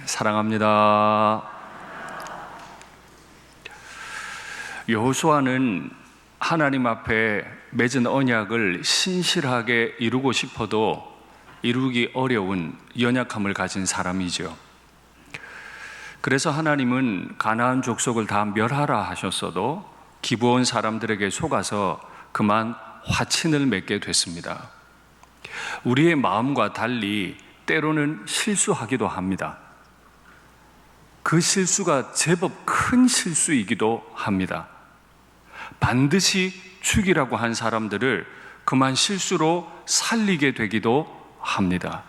사랑합니다. 여호수아는 하나님 앞에 맺은 언약을 신실하게 이루고 싶어도 이루기 어려운 연약함을 가진 사람이죠. 그래서 하나님은 가나안 족속을 다 멸하라 하셨어도 기브온 사람들에게 속아서 그만 화친을 맺게 됐습니다. 우리의 마음과 달리 때로는 실수하기도 합니다. 그 실수가 제법 큰 실수이기도 합니다. 반드시 죽이라고 한 사람들을 그만 실수로 살리게 되기도 합니다.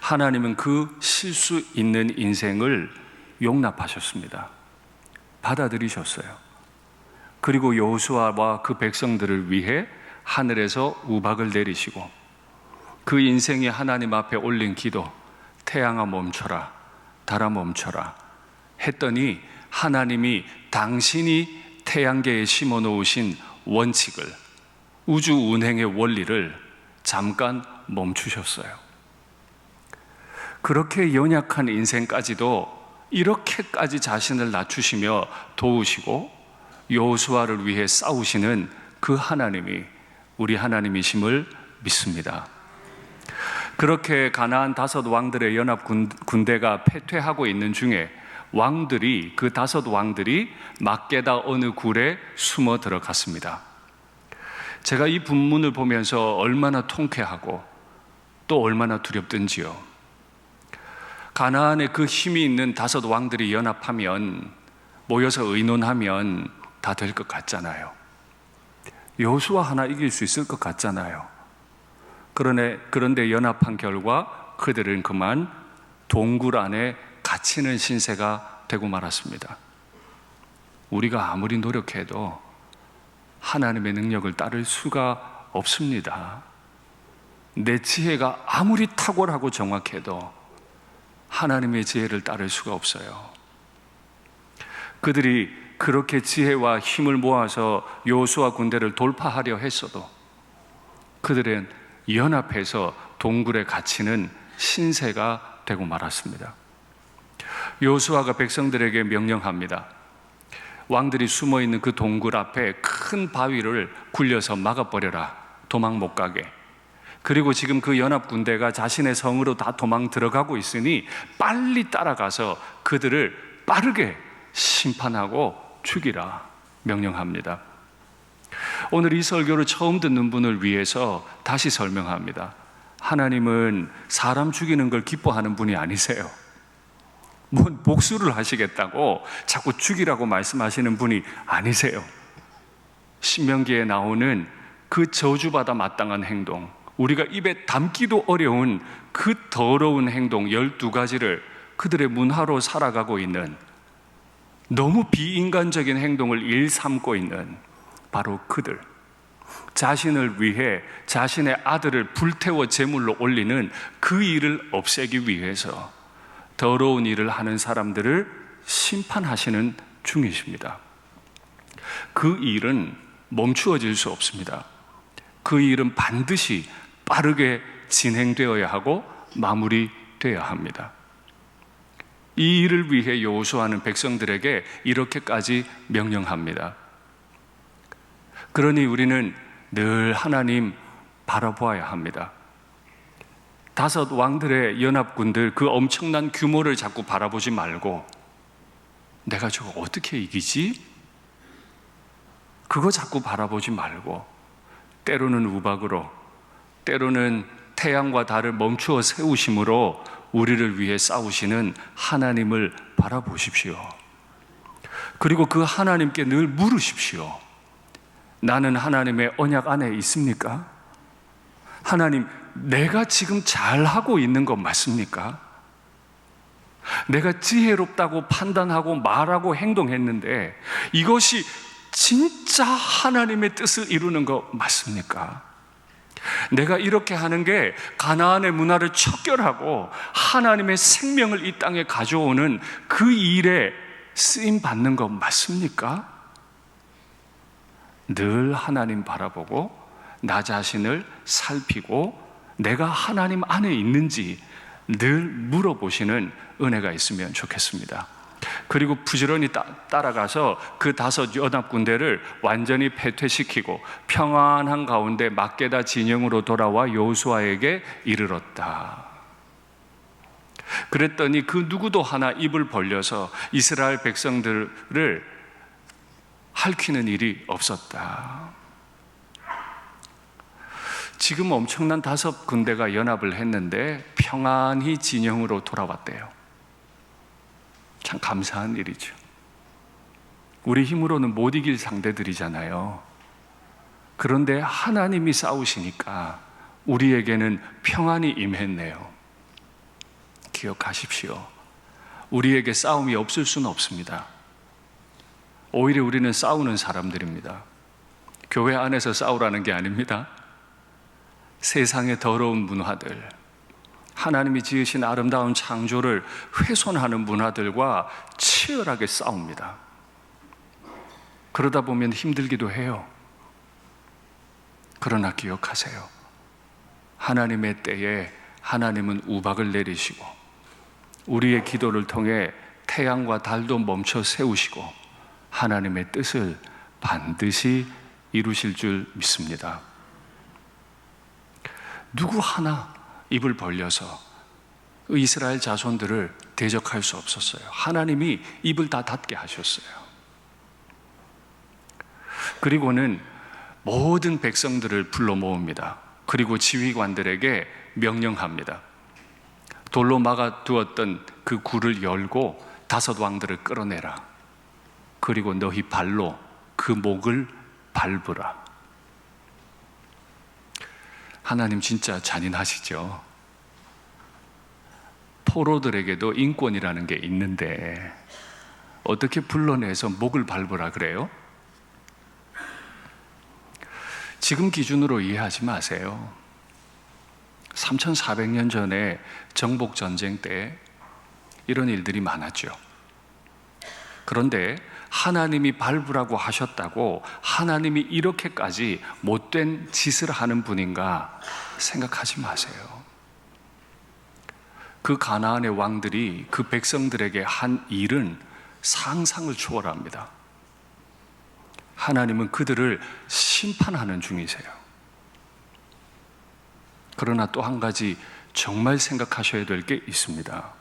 하나님은 그 실수 있는 인생을 용납하셨습니다. 받아들이셨어요. 그리고 여호수아와 그 백성들을 위해 하늘에서 우박을 내리시고 그 인생이 하나님 앞에 올린 기도, 태양아 멈춰라, 달아 멈춰라 했더니 하나님이 당신이 태양계에 심어 놓으신 원칙을, 우주 운행의 원리를 잠깐 멈추셨어요. 그렇게 연약한 인생까지도 이렇게까지 자신을 낮추시며 도우시고 여호수아를 위해 싸우시는 그 하나님이 우리 하나님이심을 믿습니다. 그렇게 가나안 5 왕들의 연합 군대가 패퇴하고 있는 중에 그 5 왕들이 막게다 어느 굴에 숨어 들어갔습니다. 제가 이 본문을 보면서 얼마나 통쾌하고 또 얼마나 두렵던지요. 가나안에 그 힘이 있는 5 왕들이 연합하면, 모여서 의논하면 다 될 것 같잖아요. 여호수아 하나 이길 수 있을 것 같잖아요. 그런데 연합한 결과 그들은 그만 동굴 안에 갇히는 신세가 되고 말았습니다. 우리가 아무리 노력해도 하나님의 능력을 따를 수가 없습니다. 내 지혜가 아무리 탁월하고 정확해도 하나님의 지혜를 따를 수가 없어요. 그들이 그렇게 지혜와 힘을 모아서 여호수아 군대를 돌파하려 했어도 그들은 연합해서 동굴에 갇히는 신세가 되고 말았습니다. 여호수아가 백성들에게 명령합니다. 왕들이 숨어있는 그 동굴 앞에 큰 바위를 굴려서 막아버려라, 도망 못 가게. 그리고 지금 그 연합 군대가 자신의 성으로 다 도망 들어가고 있으니 빨리 따라가서 그들을 빠르게 심판하고 죽이라 명령합니다. 오늘 이 설교를 처음 듣는 분을 위해서 다시 설명합니다. 하나님은 사람 죽이는 걸 기뻐하는 분이 아니세요. 뭔 복수를 하시겠다고 자꾸 죽이라고 말씀하시는 분이 아니세요. 신명기에 나오는 그 저주받아 마땅한 행동, 우리가 입에 담기도 어려운 그 더러운 행동 12가지를 그들의 문화로 살아가고 있는, 너무 비인간적인 행동을 일삼고 있는 바로 그들, 자신을 위해 자신의 아들을 불태워 제물로 올리는 그 일을 없애기 위해서 더러운 일을 하는 사람들을 심판하시는 중이십니다. 그 일은 멈추어질 수 없습니다. 그 일은 반드시 빠르게 진행되어야 하고 마무리되어야 합니다. 이 일을 위해 여호수아는 백성들에게 이렇게까지 명령합니다. 그러니 우리는 늘 하나님 바라보아야 합니다. 5 왕들의 연합군들, 그 엄청난 규모를 자꾸 바라보지 말고 내가 저거 어떻게 이기지? 그거 자꾸 바라보지 말고 때로는 우박으로, 때로는 태양과 달을 멈추어 세우심으로 우리를 위해 싸우시는 하나님을 바라보십시오. 그리고 그 하나님께 늘 물으십시오. 나는 하나님의 언약 안에 있습니까? 하나님, 내가 지금 잘하고 있는 것 맞습니까? 내가 지혜롭다고 판단하고 말하고 행동했는데 이것이 진짜 하나님의 뜻을 이루는 것 맞습니까? 내가 이렇게 하는 게 가나안의 문화를 척결하고 하나님의 생명을 이 땅에 가져오는 그 일에 쓰임 받는 것 맞습니까? 늘 하나님 바라보고 나 자신을 살피고 내가 하나님 안에 있는지 늘 물어보시는 은혜가 있으면 좋겠습니다. 그리고 부지런히 따라가서 그 5 연합군대를 완전히 패퇴시키고 평안한 가운데 막게다 진영으로 돌아와 여호수아에게 이르렀다. 그랬더니 그 누구도 하나 입을 벌려서 이스라엘 백성들을 할퀴는 일이 없었다. 지금 엄청난 5 군대가 연합을 했는데 평안히 진영으로 돌아왔대요. 참 감사한 일이죠. 우리 힘으로는 못 이길 상대들이잖아요. 그런데 하나님이 싸우시니까 우리에게는 평안이 임했네요. 기억하십시오. 우리에게 싸움이 없을 수는 없습니다. 오히려 우리는 싸우는 사람들입니다. 교회 안에서 싸우라는 게 아닙니다. 세상의 더러운 문화들, 하나님이 지으신 아름다운 창조를 훼손하는 문화들과 치열하게 싸웁니다. 그러다 보면 힘들기도 해요. 그러나 기억하세요. 하나님의 때에 하나님은 우박을 내리시고 우리의 기도를 통해 태양과 달도 멈춰 세우시고 하나님의 뜻을 반드시 이루실 줄 믿습니다. 누구 하나 입을 벌려서 이스라엘 자손들을 대적할 수 없었어요. 하나님이 입을 다 닫게 하셨어요. 그리고는 모든 백성들을 불러 모읍니다. 그리고 지휘관들에게 명령합니다. 돌로 막아 두었던 그 굴을 열고 5 왕들을 끌어내라. 그리고 너희 발로 그 목을 밟으라. 하나님 진짜 잔인하시죠. 포로들에게도 인권이라는 게 있는데 어떻게 불러내서 목을 밟으라 그래요? 지금 기준으로 이해하지 마세요. 3400년 전에 정복전쟁 때 이런 일들이 많았죠. 그런데 하나님이 밟으라고 하셨다고 하나님이 이렇게까지 못된 짓을 하는 분인가 생각하지 마세요. 그 가나안의 왕들이 그 백성들에게 한 일은 상상을 초월합니다. 하나님은 그들을 심판하는 중이세요. 그러나 또 한 가지 정말 생각하셔야 될 게 있습니다.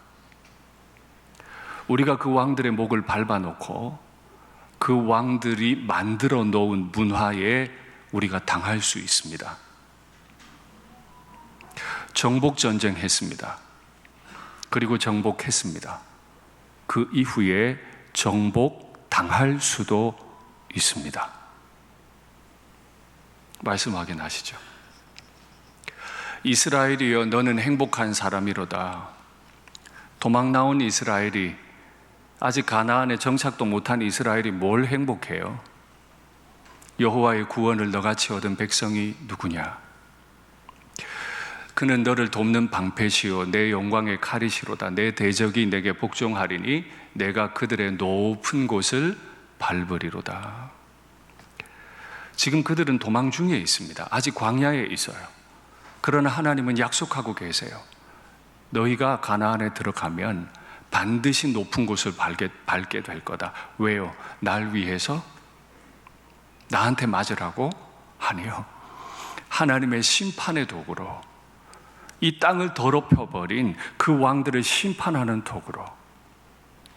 우리가 그 왕들의 목을 밟아놓고 그 왕들이 만들어 놓은 문화에 우리가 당할 수 있습니다. 정복전쟁 했습니다. 그리고 정복했습니다. 그 이후에 정복당할 수도 있습니다. 말씀 확인하시죠. 이스라엘이여 너는 행복한 사람이로다. 도망 나온 이스라엘이, 아직 가나안에 정착도 못한 이스라엘이 뭘 행복해요? 여호와의 구원을 너같이 얻은 백성이 누구냐? 그는 너를 돕는 방패시요 내 영광의 칼이시로다. 내 대적이 내게 복종하리니 내가 그들의 높은 곳을 밟으리로다. 지금 그들은 도망 중에 있습니다. 아직 광야에 있어요. 그러나 하나님은 약속하고 계세요. 너희가 가나안에 들어가면 반드시 높은 곳을 밟게 될 거다. 왜요? 날 위해서? 나한테 맞으라고? 아니요. 하나님의 심판의 도구로, 이 땅을 더럽혀버린 그 왕들을 심판하는 도구로.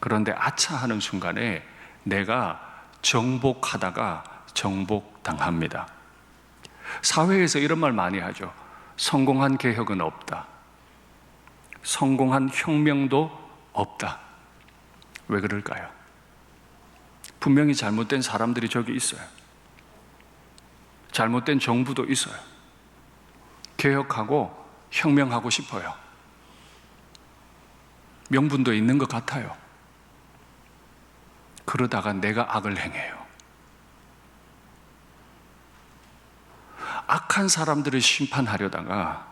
그런데 아차 하는 순간에 내가 정복하다가 정복당합니다. 사회에서 이런 말 많이 하죠. 성공한 개혁은 없다. 성공한 혁명도 없다. 왜 그럴까요? 분명히 잘못된 사람들이 저기 있어요. 잘못된 정부도 있어요. 개혁하고 혁명하고 싶어요. 명분도 있는 것 같아요. 그러다가 내가 악을 행해요. 악한 사람들을 심판하려다가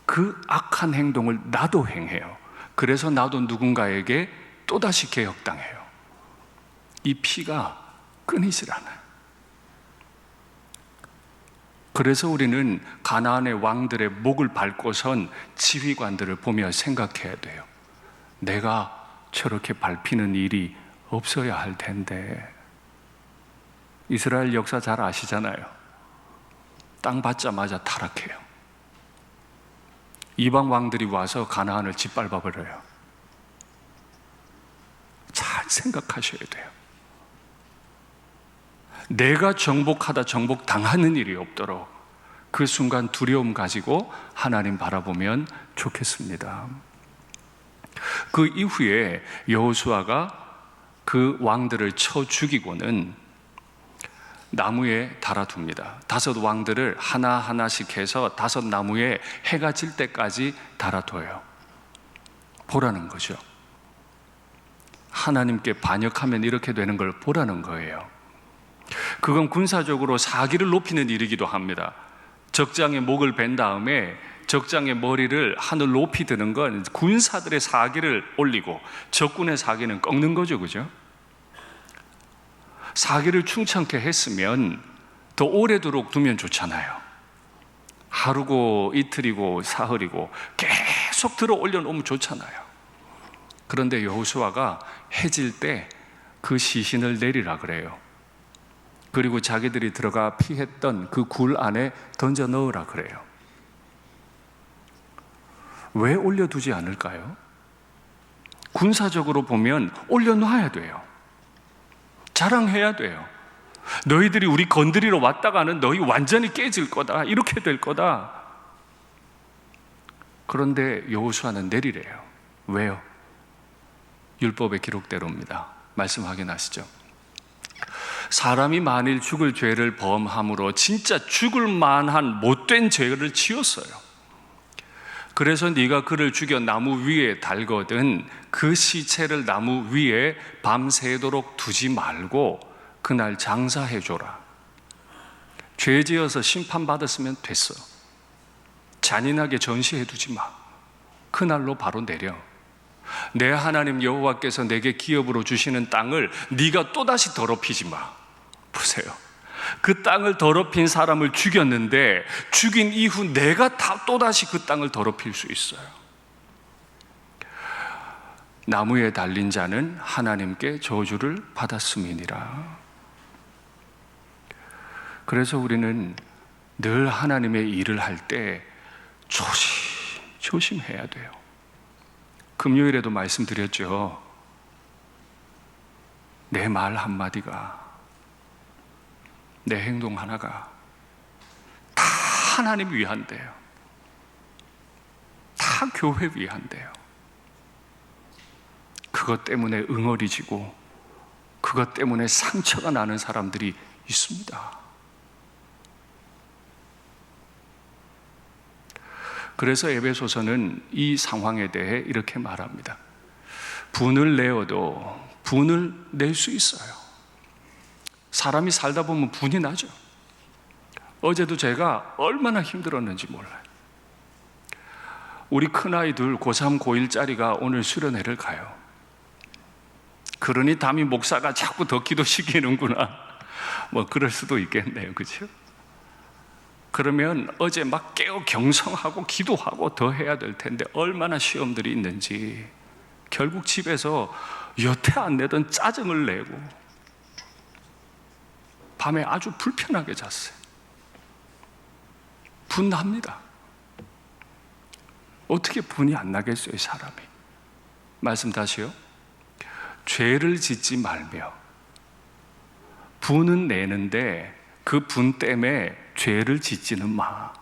그 악한 행동을 나도 행해요. 그래서 나도 누군가에게 또다시 개혁당해요. 이 피가 끊이질 않아요. 그래서 우리는 가나안의 왕들의 목을 밟고선 지휘관들을 보며 생각해야 돼요. 내가 저렇게 밟히는 일이 없어야 할 텐데. 이스라엘 역사 잘 아시잖아요. 땅 받자마자 타락해요. 이방 왕들이 와서 가나안을 짓밟아 버려요. 잘 생각하셔야 돼요. 내가 정복하다 정복당하는 일이 없도록 그 순간 두려움 가지고 하나님 바라보면 좋겠습니다. 그 이후에 여호수아가 그 왕들을 쳐 죽이고는 나무에 달아둡니다. 5 왕들을 하나하나씩 해서 5 나무에 해가 질 때까지 달아둬요. 보라는 거죠. 하나님께 반역하면 이렇게 되는 걸 보라는 거예요. 그건 군사적으로 사기를 높이는 일이기도 합니다. 적장의 목을 벤 다음에 적장의 머리를 하늘 높이 드는 건 군사들의 사기를 올리고 적군의 사기는 꺾는 거죠, 그죠? 사기를 충청케 했으면 더 오래도록 두면 좋잖아요. 하루고 이틀이고 사흘이고 계속 들어 올려놓으면 좋잖아요. 그런데 여호수아가 해질 때 그 시신을 내리라 그래요. 그리고 자기들이 들어가 피했던 그 굴 안에 던져 넣으라 그래요. 왜 올려두지 않을까요? 군사적으로 보면 올려놔야 돼요. 자랑해야 돼요. 너희들이 우리 건드리러 왔다가는 너희 완전히 깨질 거다. 이렇게 될 거다. 그런데 여호수아는 내리래요. 왜요? 율법의 기록대로입니다. 말씀 확인하시죠. 사람이 만일 죽을 죄를 범함으로 진짜 죽을 만한 못된 죄를 지었어요. 그래서 네가 그를 죽여 나무 위에 달거든 그 시체를 나무 위에 밤새도록 두지 말고 그날 장사해줘라. 죄 지어서 심판받았으면 됐어. 잔인하게 전시해두지 마. 그날로 바로 내려. 내 하나님 여호와께서 내게 기업으로 주시는 땅을 네가 또다시 더럽히지 마. 보세요. 그 땅을 더럽힌 사람을 죽였는데 죽인 이후 내가 또다시 그 땅을 더럽힐 수 있어요. 나무에 달린 자는 하나님께 저주를 받았음이니라. 그래서 우리는 늘 하나님의 일을 할 때 조심해야 돼요. 금요일에도 말씀드렸죠. 내 말 한마디가, 내 행동 하나가 다 하나님 위한대요. 다 교회 위한대요. 그것 때문에 응어리지고 그것 때문에 상처가 나는 사람들이 있습니다. 그래서 에베소서는 이 상황에 대해 이렇게 말합니다. 분을 내어도 분을 낼 수 있어요. 사람이 살다 보면 분이 나죠. 어제도 제가 얼마나 힘들었는지 몰라요. 우리 큰아이 둘 고3, 고1짜리가 오늘 수련회를 가요. 그러니 담임 목사가 자꾸 더 기도시키는구나. 뭐 그럴 수도 있겠네요. 그렇죠? 그러면 어제 막 깨어 경성하고 기도하고 더 해야 될 텐데 얼마나 시험들이 있는지 결국 집에서 여태 안 내던 짜증을 내고 밤에 아주 불편하게 잤어요. 분납니다. 어떻게 분이 안 나겠어요, 사람이? 말씀 다시요. 죄를 짓지 말며 분은 내는데 그 분 때문에 죄를 짓지는 마.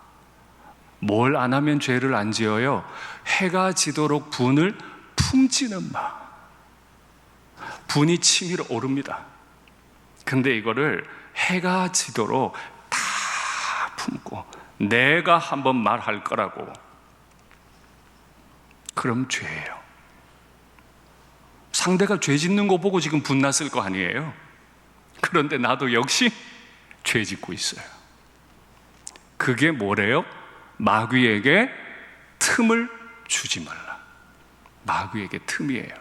뭘 안 하면 죄를 안 지어요? 해가 지도록 분을 품지는 마. 분이 치밀어 오릅니다. 근데 이거를 해가 지도록 다 품고 내가 한번 말할 거라고. 그럼 죄예요. 상대가 죄 짓는 거 보고 지금 분났을 거 아니에요? 그런데 나도 역시 죄 짓고 있어요. 그게 뭐래요? 마귀에게 틈을 주지 말라. 마귀에게 틈이에요.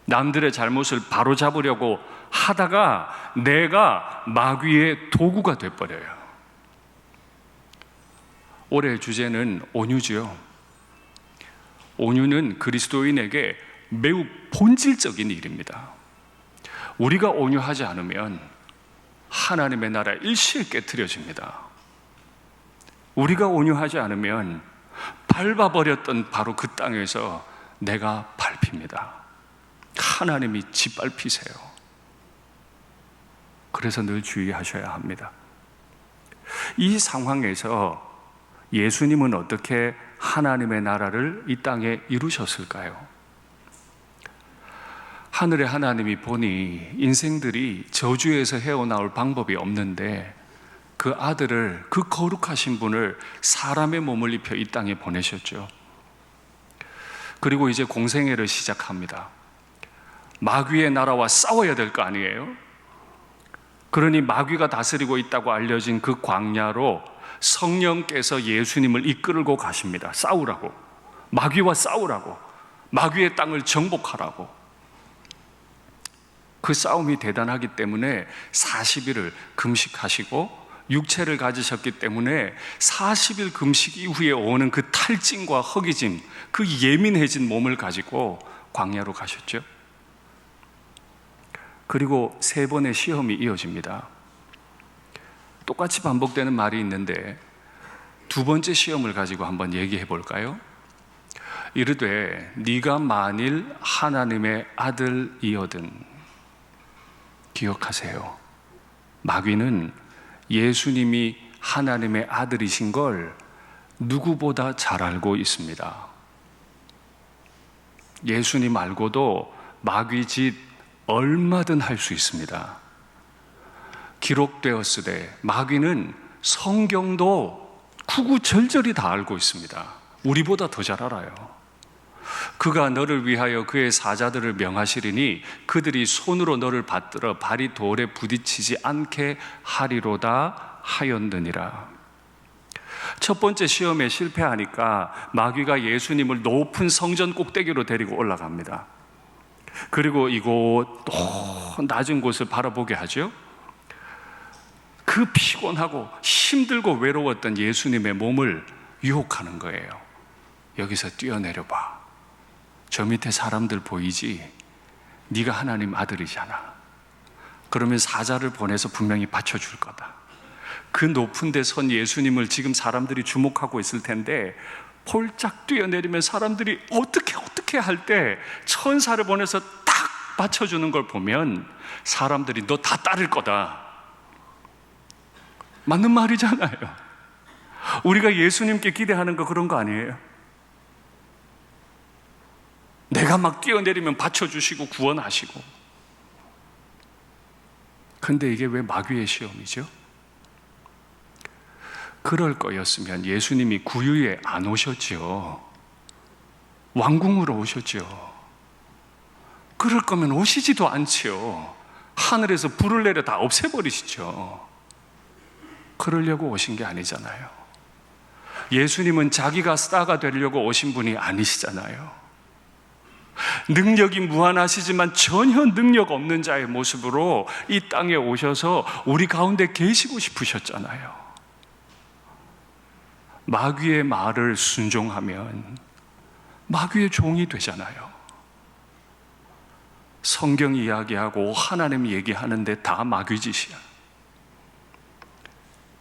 남들의 잘못을 바로잡으려고 하다가 내가 마귀의 도구가 돼버려요. 올해의 주제는 온유지요. 온유는 그리스도인에게 매우 본질적인 일입니다. 우리가 온유하지 않으면 하나님의 나라 일시에 깨트려집니다. 우리가 온유하지 않으면 밟아버렸던 바로 그 땅에서 내가 밟힙니다. 하나님이 짓밟히세요. 그래서 늘 주의하셔야 합니다. 이 상황에서 예수님은 어떻게 하나님의 나라를 이 땅에 이루셨을까요? 하늘의 하나님이 보니 인생들이 저주에서 헤어나올 방법이 없는데 그 아들을, 그 거룩하신 분을 사람의 몸을 입혀 이 땅에 보내셨죠. 그리고 이제 공생애를 시작합니다. 마귀의 나라와 싸워야 될 거 아니에요? 그러니 마귀가 다스리고 있다고 알려진 그 광야로 성령께서 예수님을 이끌고 가십니다. 싸우라고, 마귀와 싸우라고, 마귀의 땅을 정복하라고. 그 싸움이 대단하기 때문에 40일을 금식하시고 육체를 가지셨기 때문에 40일 금식 이후에 오는 그 탈진과 허기짐, 그 예민해진 몸을 가지고 광야로 가셨죠. 그리고 3번의 시험이 이어집니다. 똑같이 반복되는 말이 있는데 2번째 시험을 가지고 한번 얘기해 볼까요? 이르되 네가 만일 하나님의 아들이거든. 기억하세요. 마귀는 예수님이 하나님의 아들이신 걸 누구보다 잘 알고 있습니다. 예수님 말고도 마귀 짓 얼마든 할 수 있습니다. 기록되었으되 마귀는 성경도 구구절절히 다 알고 있습니다. 우리보다 더 잘 알아요. 그가 너를 위하여 그의 사자들을 명하시리니 그들이 손으로 너를 받들어 발이 돌에 부딪히지 않게 하리로다 하였느니라. 첫 번째 시험에 실패하니까 마귀가 예수님을 높은 성전 꼭대기로 데리고 올라갑니다. 그리고 이곳 또 낮은 곳을 바라보게 하죠. 그 피곤하고 힘들고 외로웠던 예수님의 몸을 유혹하는 거예요. 여기서 뛰어내려 봐. 저 밑에 사람들 보이지? 네가 하나님 아들이잖아. 그러면 사자를 보내서 분명히 받쳐줄 거다. 그 높은 데 선 예수님을 지금 사람들이 주목하고 있을 텐데 폴짝 뛰어내리면 사람들이 어떻게 할 때 천사를 보내서 딱 받쳐주는 걸 보면 사람들이 너 다 따를 거다. 맞는 말이잖아요. 우리가 예수님께 기대하는 거 그런 거 아니에요? 내가 막 뛰어내리면 받쳐주시고 구원하시고. 근데 이게 왜 마귀의 시험이죠? 그럴 거였으면 예수님이 구유에 안 오셨죠. 왕궁으로 오셨죠. 그럴 거면 오시지도 않죠. 하늘에서 불을 내려 다 없애버리시죠. 그러려고 오신 게 아니잖아요. 예수님은 자기가 스타가 되려고 오신 분이 아니시잖아요. 능력이 무한하시지만 전혀 능력 없는 자의 모습으로 이 땅에 오셔서 우리 가운데 계시고 싶으셨잖아요. 마귀의 말을 순종하면 마귀의 종이 되잖아요. 성경 이야기하고 하나님 얘기하는데 다 마귀 짓이야.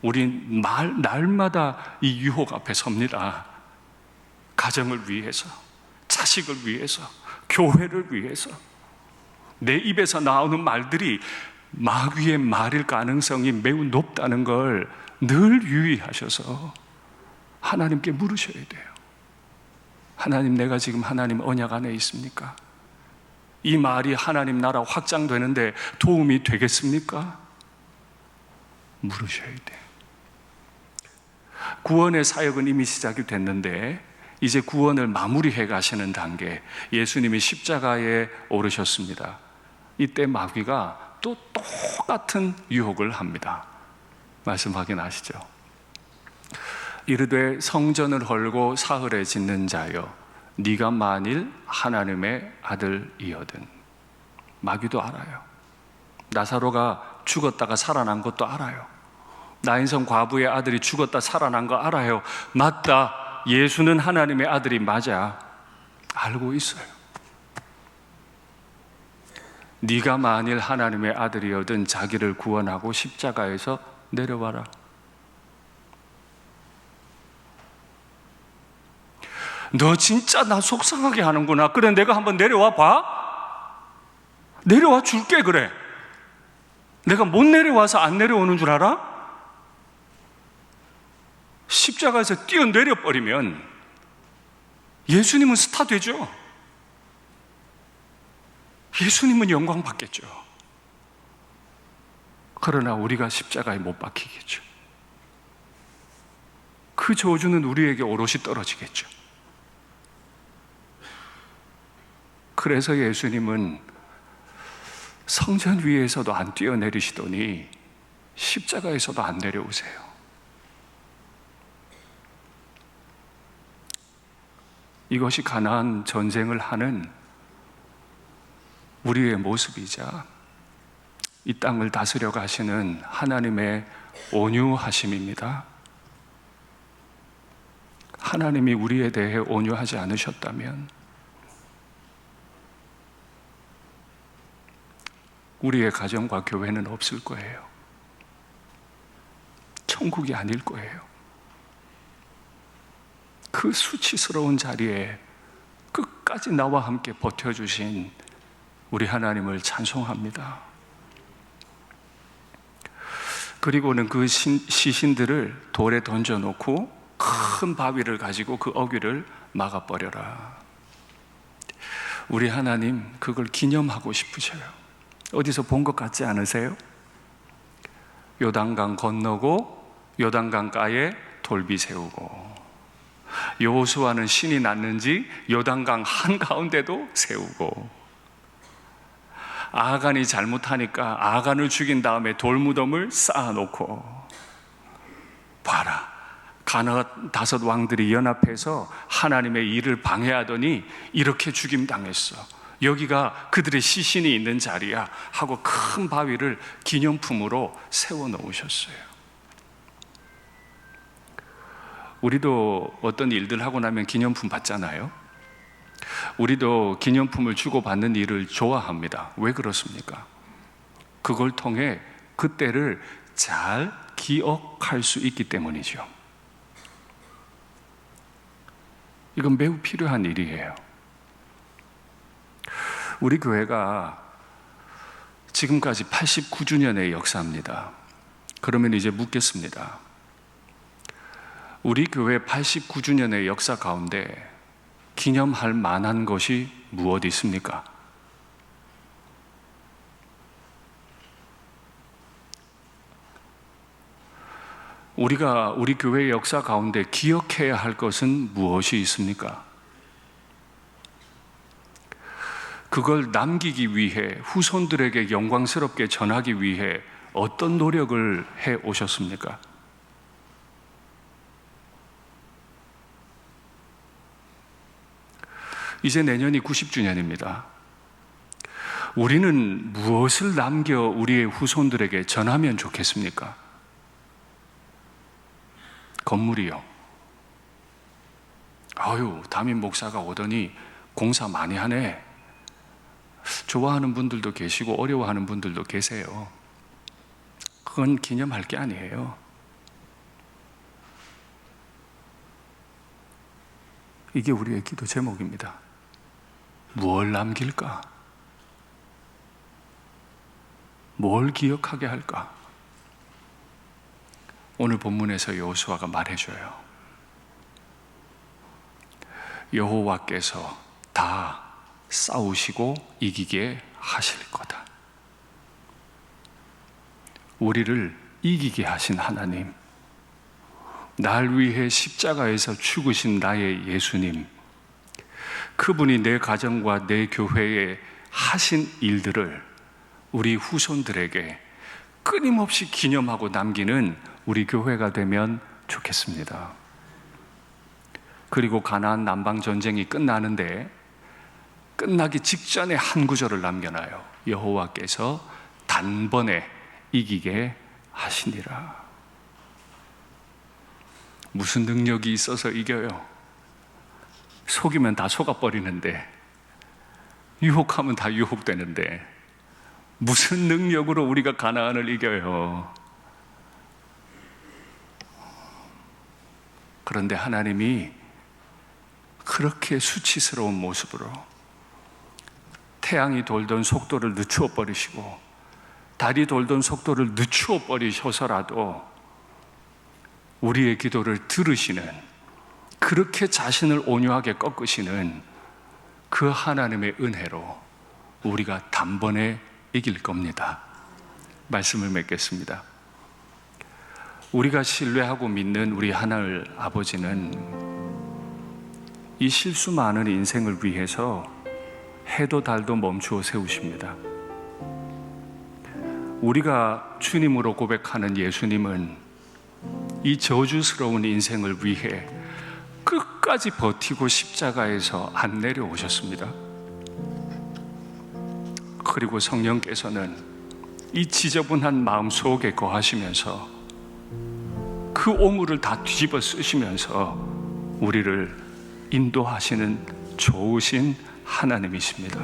우린 날마다 이 유혹 앞에 섭니다. 가정을 위해서, 자식을 위해서, 교회를 위해서. 내 입에서 나오는 말들이 마귀의 말일 가능성이 매우 높다는 걸 늘 유의하셔서 하나님께 물으셔야 돼요. 하나님, 내가 지금 하나님 언약 안에 있습니까? 이 말이 하나님 나라 확장되는데 도움이 되겠습니까? 물으셔야 돼요. 구원의 사역은 이미 시작이 됐는데 이제 구원을 마무리해 가시는 단계, 예수님이 십자가에 오르셨습니다. 이때 마귀가 또 똑같은 유혹을 합니다. 말씀 확인하시죠? 이르되 성전을 헐고 사흘에 짓는 자여, 네가 만일 하나님의 아들이거든. 마귀도 알아요. 나사로가 죽었다가 살아난 것도 알아요. 나인성 과부의 아들이 죽었다 살아난 거 알아요. 맞다. 예수는 하나님의 아들이 맞아. 알고 있어요. 네가 만일 하나님의 아들이거든 자기를 구원하고 십자가에서 내려와라. 너 진짜 나 속상하게 하는구나. 그래, 내가 한번 내려와 봐. 내려와 줄게. 그래, 내가 못 내려와서 안 내려오는 줄 알아? 십자가에서 뛰어내려 버리면 예수님은 스타 되죠. 예수님은 영광 받겠죠. 그러나 우리가 십자가에 못 박히겠죠. 그 저주는 우리에게 오롯이 떨어지겠죠. 그래서 예수님은 성전 위에서도 안 뛰어내리시더니 십자가에서도 안 내려오세요. 이것이 가나안 전쟁을 하는 우리의 모습이자 이 땅을 다스려 가시는 하나님의 온유하심입니다. 하나님이 우리에 대해 온유하지 않으셨다면 우리의 가정과 교회는 없을 거예요. 천국이 아닐 거예요. 그 수치스러운 자리에 끝까지 나와 함께 버텨주신 우리 하나님을 찬송합니다. 그리고는 그 시신들을 돌에 던져놓고 큰 바위를 가지고 그 어귀를 막아버려라. 우리 하나님 그걸 기념하고 싶으셔요. 어디서 본 것 같지 않으세요? 요단강 건너고 요단강가에 돌비 세우고, 여호수아는 신이 났는지 요단강 한가운데도 세우고, 아간이 잘못하니까 아간을 죽인 다음에 돌무덤을 쌓아놓고, 봐라, 가나안 5 왕들이 연합해서 하나님의 일을 방해하더니 이렇게 죽임당했어. 여기가 그들의 시신이 있는 자리야 하고 큰 바위를 기념품으로 세워놓으셨어요. 우리도 어떤 일들 하고 나면 기념품 받잖아요. 우리도 기념품을 주고받는 일을 좋아합니다. 왜 그렇습니까? 그걸 통해 그때를 잘 기억할 수 있기 때문이죠. 이건 매우 필요한 일이에요. 우리 교회가 지금까지 89주년의 역사입니다. 그러면 이제 묻겠습니다. 우리 교회 89주년의 역사 가운데 기념할 만한 것이 무엇 있습니까? 우리가 우리 교회의 역사 가운데 기억해야 할 것은 무엇이 있습니까? 그걸 남기기 위해, 후손들에게 영광스럽게 전하기 위해 어떤 노력을 해 오셨습니까? 이제 내년이 90주년입니다. 우리는 무엇을 남겨 우리의 후손들에게 전하면 좋겠습니까? 건물이요. 아유, 담임 목사가 오더니 공사 많이 하네. 좋아하는 분들도 계시고 어려워하는 분들도 계세요. 그건 기념할 게 아니에요. 이게 우리의 기도 제목입니다. 무엇을 남길까? 뭘 기억하게 할까? 오늘 본문에서 여호수아가 말해줘요. 여호와께서 다 싸우시고 이기게 하실 거다. 우리를 이기게 하신 하나님, 날 위해 십자가에서 죽으신 나의 예수님, 그분이 내 가정과 내 교회에 하신 일들을 우리 후손들에게 끊임없이 기념하고 남기는 우리 교회가 되면 좋겠습니다. 그리고 가나안 남방 전쟁이 끝나는데 끝나기 직전에 한 구절을 남겨놔요. 여호와께서 단번에 이기게 하시니라. 무슨 능력이 있어서 이겨요? 속이면 다 속아버리는데, 유혹하면 다 유혹되는데, 무슨 능력으로 우리가 가나안을 이겨요? 그런데 하나님이 그렇게 수치스러운 모습으로 태양이 돌던 속도를 늦추어 버리시고 달이 돌던 속도를 늦추어 버리셔서라도 우리의 기도를 들으시는, 그렇게 자신을 온유하게 꺾으시는 그 하나님의 은혜로 우리가 단번에 이길 겁니다. 말씀을 맺겠습니다. 우리가 신뢰하고 믿는 우리 하늘 아버지는 이 실수 많은 인생을 위해서 해도 달도 멈추어 세우십니다. 우리가 주님으로 고백하는 예수님은 이 저주스러운 인생을 위해 끝까지 버티고 십자가에서 안 내려오셨습니다. 그리고 성령께서는 이 지저분한 마음 속에 거하시면서 그 오물을 다 뒤집어 쓰시면서 우리를 인도하시는 좋으신 하나님이십니다.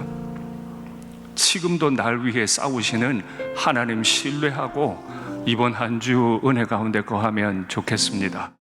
지금도 날 위해 싸우시는 하나님 신뢰하고 이번 한 주 은혜 가운데 거하면 좋겠습니다.